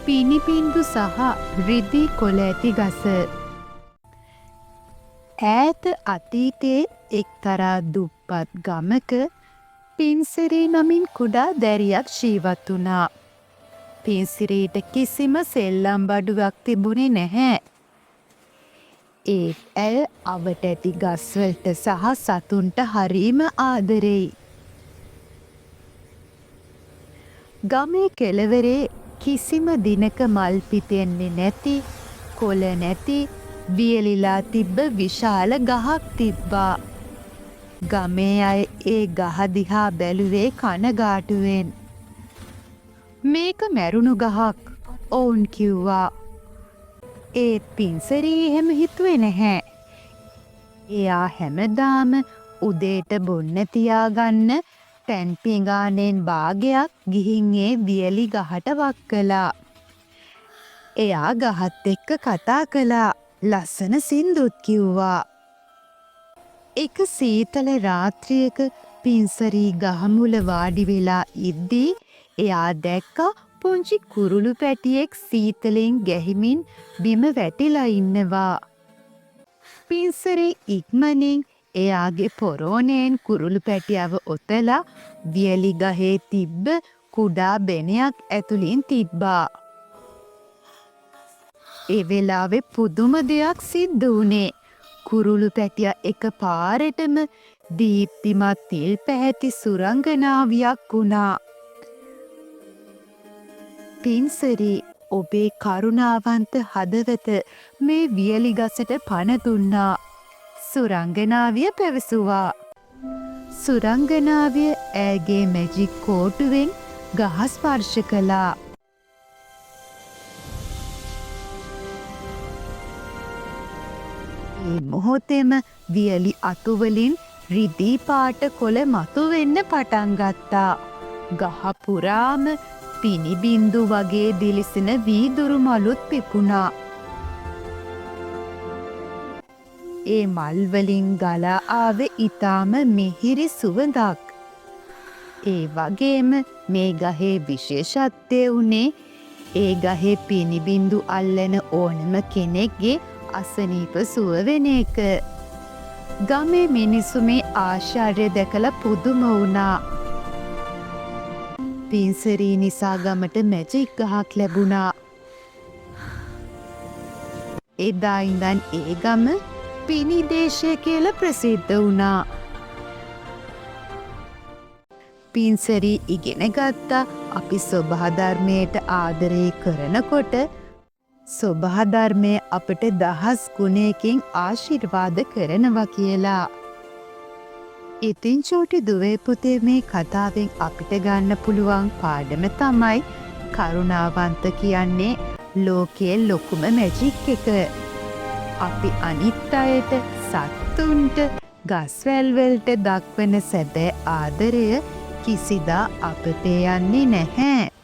පිනිබින්දු සහ රිදී කොළ ඇති ගස. ඈත අතීතයේ එක්තරා දුප්පත් ගමක පින්සිරී නමින් කුඩා දැරියක් ජීවත් වුණා. පින්සිරීට කිසිම සෙල්ලම් බඩුවක් තිබුණේ නැහැ. ඒත් ඇය අවට ඇති ගස්වලට සහ සතුන්ට හරීම ආදරෙයි. ගමේ කෙළවරේ කිසිම දිනක මල් පිපෙන්නේ නැති, කොළ නැති, වියලිලා තිබ්බ විශාල ගහක් තිබ්බා. ගමේ අය ඒ ගහ දිහා බැලුවේ කනගාටුවෙන්. මේක මැරුණු ගහක්, ඔවුන් කිව්වා. ඒත් පින්සරී එහෙම හිතුවේ නැහැ. එයා හැමදාම උදේට බොන්න තියාගන්න පැන් පිඟානෙන් භාගයක් ගිහින් ඒ වියලි ගහට වක් කළා. එයා ගහත් එක්ක කතා කළා. ලස්සන සින්දුත් කිව්වා. එක සීතල රාත්‍රියක පින්සරී ගහමුල වාඩි වෙලා ඉද්දී එයා දැක්කා පුංචි කුරුළු පැටියෙක් සීතලෙන් ගැහිමින් බිම වැටිලා ඉන්නවා. පින්සරී ඉක්මනින් එයාගේ පොරෝණයෙන් කුරුළු පැටියව ඔතලා වියලි ගහේ තිබ්බ කුඩා බෙනයක් ඇතුලින් තිබ්බා. ඒ වෙලාවේ පුදුම දෙයක් සිද්ධ වුණේ. කුරුළු පැටියා එක පාරටම දීප්තිමත් තිල් පැහැති සුරංගනාවියක් වුණා. පින්සරී ඔබේ කරුණාවන්ත හදවත මේ වියලි ගසට පණ දුන්නා. සුරංගනාවිය පැවසුවා. සුරංගනාවිය ඇගේ මැජික් කෝටුවෙන් ගහ ස්පර්ශ කළා. ඒ මොහොතේම වියලි අතුවලින් රිදී පාට කොළ මතුවෙන්න පටන් ගත්තා. ගහ පුරාම පිනිබින්දු වගේ දිලිසෙන වීදුරු මලුත් පිපුණා. ඒ මල් වලින් ගලා ආවේ ඊටාම මිහිරි සුවඳක්. ඒ වගේම මේ ගහේ විශේෂත්වය උනේ ඒ ගහේ පිනිබින්දු අල්ලන ඕනම කෙනෙක්ගේ අසනීප සුව වෙන එක. ගමේ මිනිස්සු මේ ආශ්චර්ය දැකලා පුදුම වුණා. පින්සරී නිසා ගමට මැජික් ගහක් ලැබුණා. එදා ඉඳන් ඒ ගම පිනිදේශය කියලා ප්‍රසිද්ධ වුණා. පින්සරී ඉගෙන ගත්තා අපි ස්වභාධර්මයට ආදරය කරනකොට ස්වභාධර්මය අපට දහස් ගුණයකින් ආශිර්වාද කරනවා කියලා. ඉතින් චූටි දුවේ පුතේ මේ කතාවෙන් අපිට ගන්න පුළුවන් පාඩම තමයි කරුණාවන්ත කියන්නේ ලෝකයේ ලොකුම මැජික් එක. අපි අනිත් අයට, සත්තුන්ට, ගස්වැල් වලට දක්වන සැබෑ ආදරය කිසිදා අපතේ යන්නේ නැහැ.